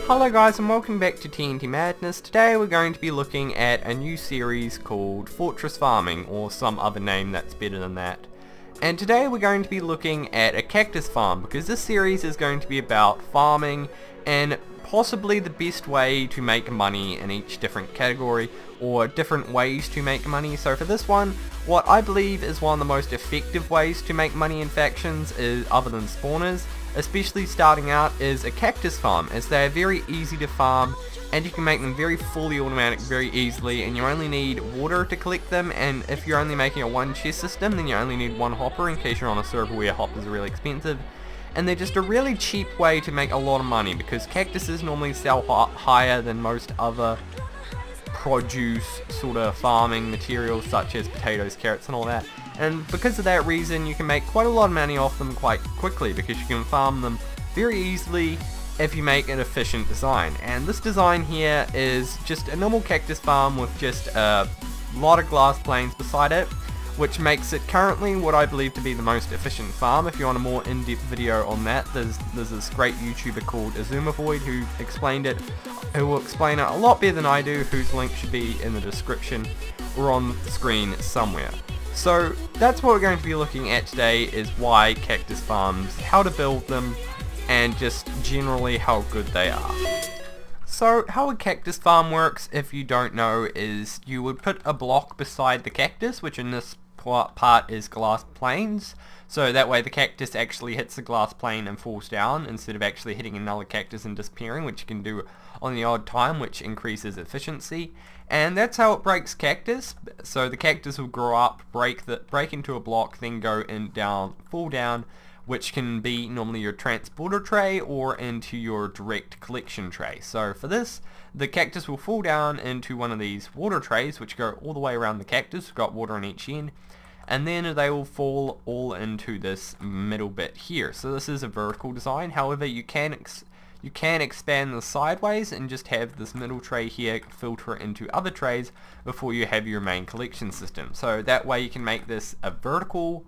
Hello guys and welcome back to TNT Madness. Today we're going to be looking at a new series called Fortress Farming, or some other name that's better than that. And today we're going to be looking at a cactus farm, because this series is going to be about farming and possibly the best way to make money in each different category, or different ways to make money. So for this one, what I believe is one of the most effective ways to make money in factions, is other than spawners, especially starting out, is a cactus farm, as they are very easy to farm and you can make them very fully automatic very easily, and you only need water to collect them. And if you're only making a one chest system, then you only need one hopper in case you're on a server where hoppers are really expensive. And they're just a really cheap way to make a lot of money, because cactuses normally sell higher than most other produce sort of farming materials such as potatoes, carrots and all that. And because of that reason, you can make quite a lot of money off them quite quickly, because you can farm them very easily if you make an efficient design. And this design here is just a normal cactus farm with just a lot of glass planes beside it, which makes it currently what I believe to be the most efficient farm. If you want a more in-depth video on that, there's this great YouTuber called Azumavoid who explained it, who will explain it a lot better than I do, whose link should be in the description or on the screen somewhere. So that's what we're going to be looking at today, is why cactus farms, how to build them, and just generally how good they are. So how a cactus farm works, if you don't know, is you would put a block beside the cactus, which in this part is glass planes, so that way the cactus actually hits the glass plane and falls down instead of actually hitting another cactus and disappearing, which you can do on the odd time, which increases efficiency. And that's how it breaks cactus. So the cactus will grow up, break into a block, then go down, fall down, which can be normally your transporter tray or into your direct collection tray. So for this, the cactus will fall down into one of these water trays, which go all the way around the cactus. We've got water on each end, and then they will fall all into this middle bit here. So this is a vertical design. However, you can expand this sideways and just have this middle tray here filter into other trays before you have your main collection system. So that way you can make this a vertical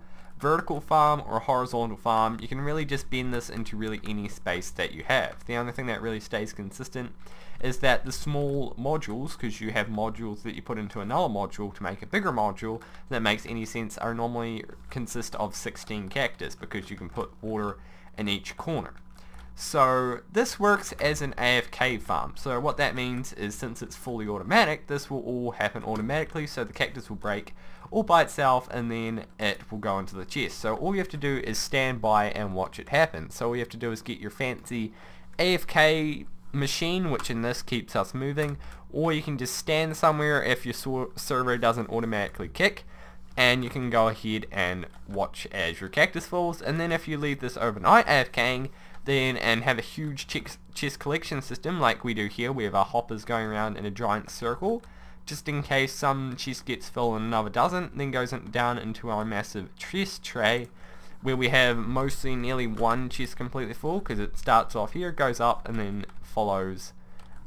farm or a horizontal farm. You can really just bend this into really any space that you have. The only thing that really stays consistent is that the small modules, because you have modules that you put into another module to make a bigger module that makes any sense, are normally consist of 16 cactus, because you can put water in each corner. So this works as an AFK farm. So what that means is, since it's fully automatic, this will all happen automatically. So the cactus will break all by itself and then it will go into the chest. So all you have to do is stand by and watch it happen. So all you have to do is get your fancy AFK machine, which in this keeps us moving, or you can just stand somewhere if your server doesn't automatically kick, and you can go ahead and watch as your cactus falls. And then if you leave this overnight AFKing, then and have a huge chest collection system like we do here, we have our hoppers going around in a giant circle, just in case some chest gets full and another doesn't, then goes down into our massive chest tray, where we have mostly nearly one chest completely full, because it starts off here, goes up, and then follows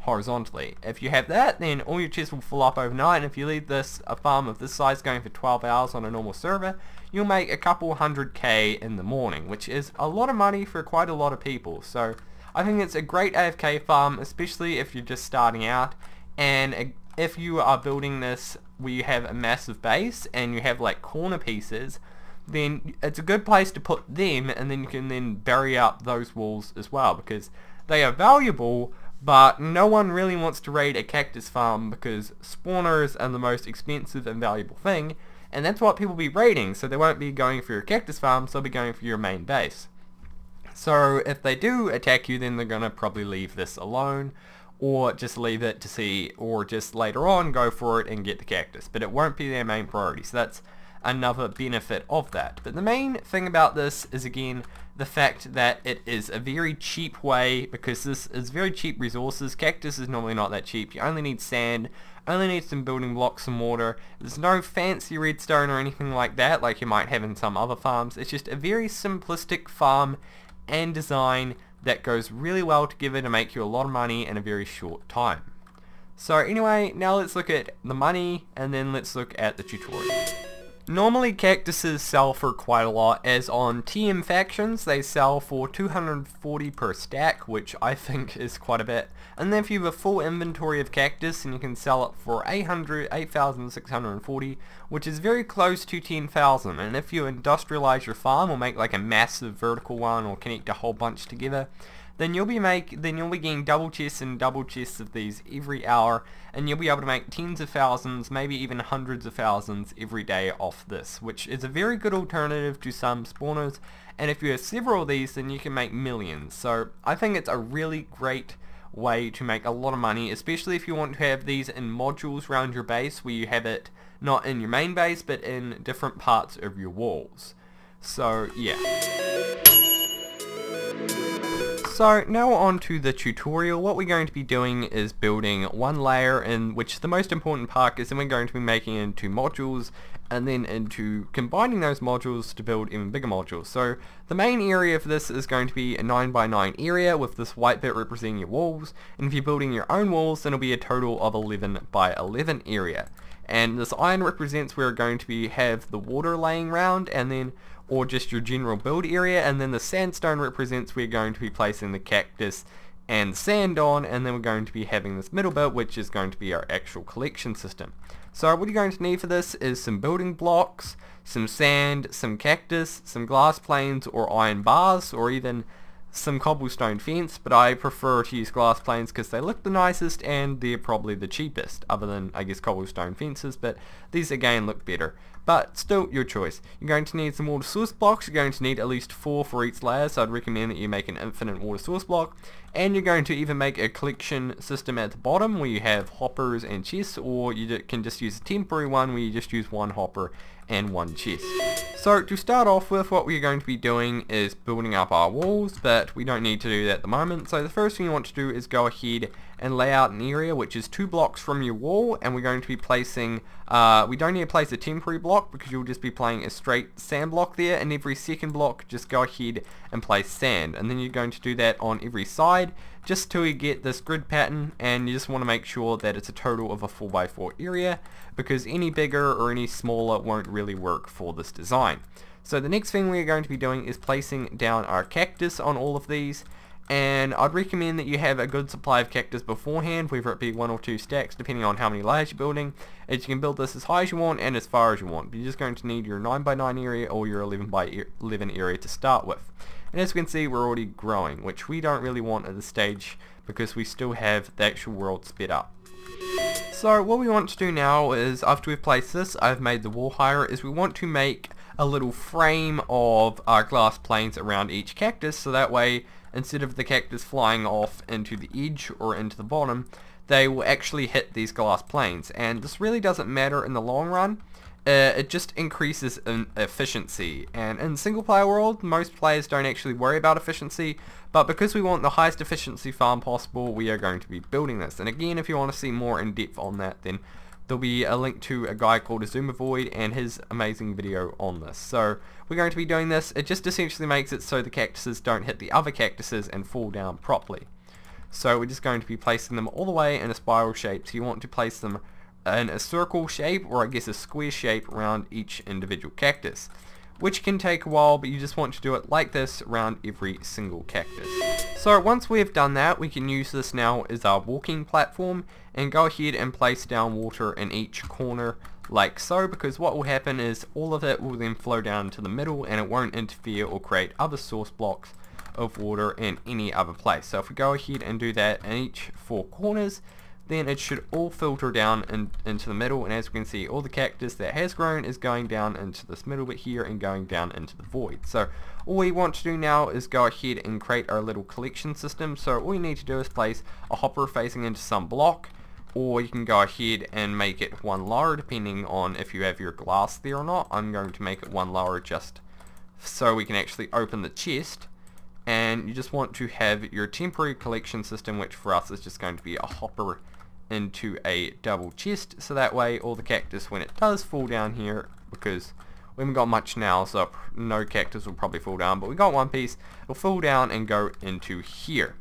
horizontally. If you have that, then all your chests will fill up overnight, and if you leave a farm of this size going for 12 hours on a normal server, you'll make a couple 100k in the morning, which is a lot of money for quite a lot of people. So I think it's a great AFK farm, especially if you're just starting out, and if you are building this where you have a massive base and you have like corner pieces, then it's a good place to put them, and then you can then bury up those walls as well, because they are valuable, but no one really wants to raid a cactus farm because spawners are the most expensive and valuable thing, and that's what people be raiding. So they won't be going for your cactus farm, so they'll be going for your main base. So if they do attack you, then they're going to probably leave this alone, or just leave it to see, or just later on go for it and get the cactus, but it won't be their main priority. So that's another benefit of that. But the main thing about this is, again, the fact that it is a very cheap way, because this is very cheap resources. Cactus is normally not that cheap. You only need sand, only need some building blocks, some water. There's no fancy redstone or anything like that like you might have in some other farms. It's just a very simplistic farm and design that goes really well together to make you a lot of money in a very short time. So anyway, now let's look at the money, and then let's look at the tutorial. Normally cactuses sell for quite a lot, as on TMFactions they sell for 240 per stack, which I think is quite a bit. And then if you have a full inventory of cactus, and you can sell it for 8,640, which is very close to 10,000. And if you industrialize your farm or make like a massive vertical one or connect a whole bunch together, then you'll be getting double chests and double chests of these every hour, and you'll be able to make tens of thousands, maybe even hundreds of thousands every day off this, which is a very good alternative to some spawners. And if you have several of these, then you can make millions. So I think it's a really great way to make a lot of money, especially if you want to have these in modules around your base, where you have it not in your main base but in different parts of your walls. So yeah. So now on to the tutorial. What we're going to be doing is building one layer, in which the most important part is then we're going to be making it into modules, and then into combining those modules to build even bigger modules. So the main area for this is going to be a 9x9 area with this white bit representing your walls, and if you're building your own walls then it'll be a total of 11x11 area. And this iron represents where we're going to have the water laying around, and then or just your general build area, and then the sandstone represents where you're going to be placing the cactus and sand on, and then we're going to be having this middle bit which is going to be our actual collection system. So what you're going to need for this is some building blocks, some sand, some cactus, some glass planes or iron bars, or even some cobblestone fence, but I prefer to use glass planes because they look the nicest and they're probably the cheapest, other than I guess cobblestone fences, but these again look better. But still, your choice. You're going to need some water source blocks. You're going to need at least 4 for each layer, so I'd recommend that you make an infinite water source block. And you're going to either make a collection system at the bottom where you have hoppers and chests, or you can just use a temporary one where you just use one hopper and one chest. So to start off with, what we're going to be doing is building up our walls, but we don't need to do that at the moment. So the first thing you want to do is go ahead and lay out an area which is 2 blocks from your wall, and we're going to be placing, we don't need to place a temporary block because you'll just be playing a straight sand block there, and every second block just go ahead and place sand, and then you're going to do that on every side just till you get this grid pattern, and you just want to make sure that it's a total of a 4x4 area, because any bigger or any smaller won't really work for this design. So the next thing we're going to be doing is placing down our cactus on all of these, and I'd recommend that you have a good supply of cactus beforehand, whether it be 1 or 2 stacks depending on how many layers you're building, as you can build this as high as you want and as far as you want. But you're just going to need your 9x9 area or your 11x11 area to start with. And as you can see, we're already growing, which we don't really want at this stage because we still have the actual world sped up. So what we want to do now is, after we've placed this, I've made the wall higher, is we want to make a little frame of our glass planes around each cactus, so that way instead of the cactus flying off into the edge or into the bottom, they will actually hit these glass planes. And this really doesn't matter in the long run. It just increases in efficiency, and in single player world most players don't actually worry about efficiency, but because we want the highest efficiency farm possible, we are going to be building this. And again, if you want to see more in depth on that, then there'll be a link to a guy called Azumavoid and his amazing video on this. So we're going to be doing this. It just essentially makes it so the cactuses don't hit the other cactuses and fall down properly. So we're just going to be placing them all the way in a spiral shape, so you want to place them in a circle shape, or I guess a square shape, around each individual cactus, which can take a while, but you just want to do it like this around every single cactus. So once we've done that, we can use this now as our walking platform and go ahead and place down water in each corner like so, because what will happen is all of it will then flow down to the middle and it won't interfere or create other source blocks of water in any other place. So if we go ahead and do that in each 4 corners, then it should all filter down into the middle, and as we can see, all the cactus that has grown is going down into this middle bit here and going down into the void. So all we want to do now is go ahead and create our little collection system. So all you need to do is place a hopper facing into some block, or you can go ahead and make it 1 lower depending on if you have your glass there or not. I'm going to make it 1 lower just so we can actually open the chest. And you just want to have your temporary collection system, which for us is just going to be a hopper into a double chest, so that way all the cactus, when it does fall down here, because we haven't got much now, so no cactus will probably fall down, but we got 1 piece, it'll fall down and go into here.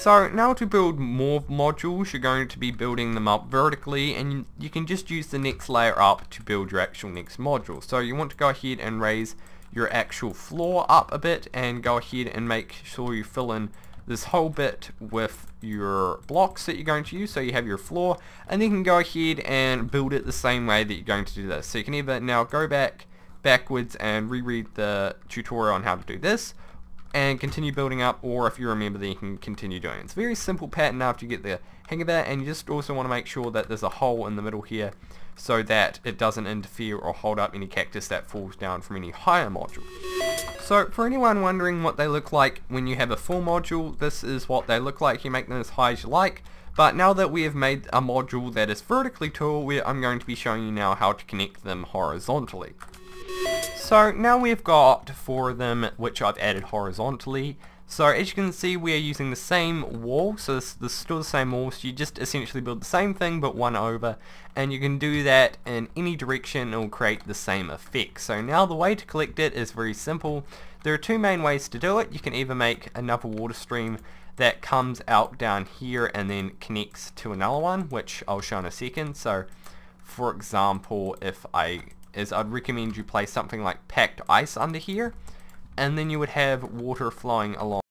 So now to build more modules, you're going to be building them up vertically, and you can just use the next layer up to build your actual next module. So you want to go ahead and raise your actual floor up a bit and go ahead and make sure you fill in this whole bit with your blocks that you're going to use. So you have your floor, and then you can go ahead and build it the same way that you're going to do this. So you can either now go backwards and reread the tutorial on how to do this and continue building up, or if you remember, then you can continue doing it. It's a very simple pattern after you get the hang of it, and you just also want to make sure that there's a hole in the middle here so that it doesn't interfere or hold up any cactus that falls down from any higher module. So for anyone wondering what they look like when you have a full module, this is what they look like. You make them as high as you like, but now that we have made a module that is vertically tall, I'm going to be showing you now how to connect them horizontally. So now we've got 4 of them which I've added horizontally. So as you can see, we are using the same wall, so this is still the same wall, so you just essentially build the same thing but one over, and you can do that in any direction and it will create the same effect. So now the way to collect it is very simple. There are 2 main ways to do it. You can either make another water stream that comes out down here and then connects to another one, which I'll show in a second. So for example, I'd recommend you place something like packed ice under here, and then you would have water flowing along